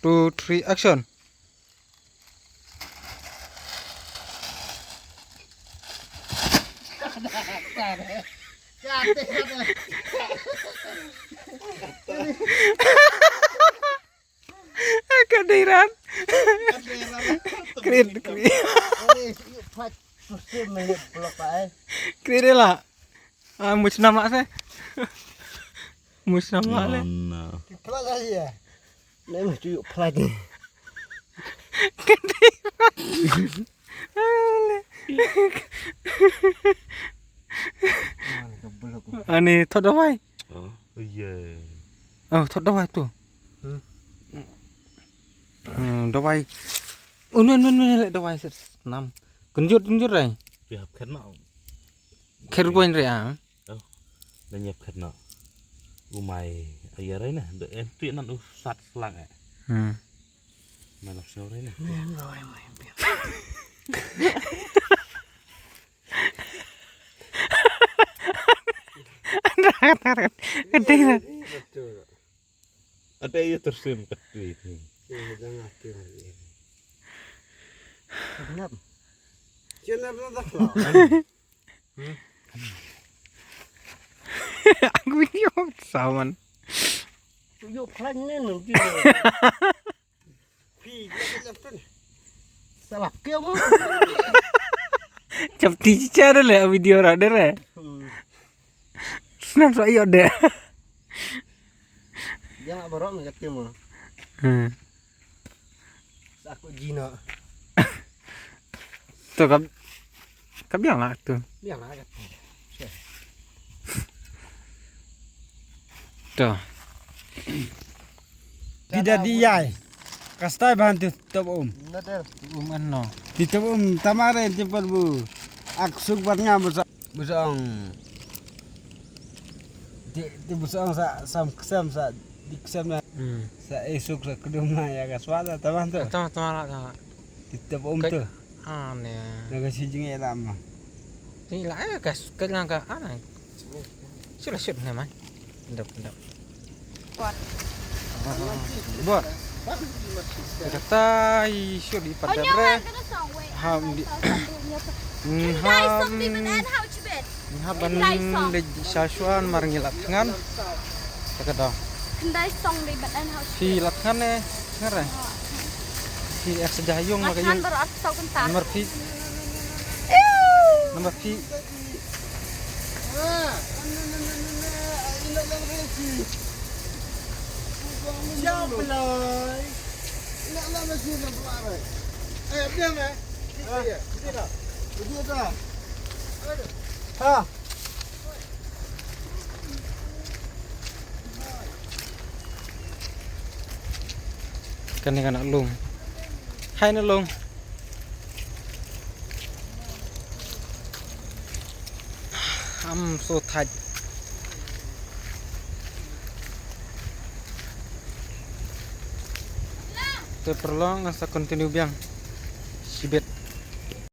2, 3, action. Kadiran. Keren. Keren lah. Musnah mak saya. Musnah mak le. Pelat lagi ya. Nek mah tuyuk pelat ni. Ani thot đâu vậy? Iya. Thot đâu vậy tu? Đâu vậy? Nè đâu vậy? 6. Kenjut rồi. Biar kena. Kher poin rồi à? Dan nyiap kena. Umai ayah rena. Dek enti nan usat selang. Mana sore ni? Ketiran. Ada ia tersim ketui ni. Kenapa? Kenapa tak? Aku video saman. Tuyuk pelat ni nanti. Salah kau mah. Chập tí chết đó là video ra đấy rồi. Snap rồi deh. Dia nak borok nak kata mah. Aku jina. Tuh kap biang lah tuh. Biar lah kata. Tuh. Tidak diai. Kastai bantu top Nadal. Ano? Di top tamarin cepat bu. Aku sukbarnya busong. Di busong sam kesam sa di kesamnya sa esok sa kedua ya kaswada taman tu. Tama. Di top tu. Aneh. Naga sijing lama. Ini lah ya guys, kalian ka aneh. Sudah shoot nih man. Ndap. Buat. Kata shoot di pada bre. Ham di. Haban di sasuan marngilat ngan. Kata. Si latkan ne ngare. Si eksejayung makanya. Nomor pi. Siapa lah? Nak lama sih nak buat. Diam eh. Dia dah. Ha. Kan ni anak lung. Hai na lung. I'm so tired. Terperluang asa continue biang. Sibet.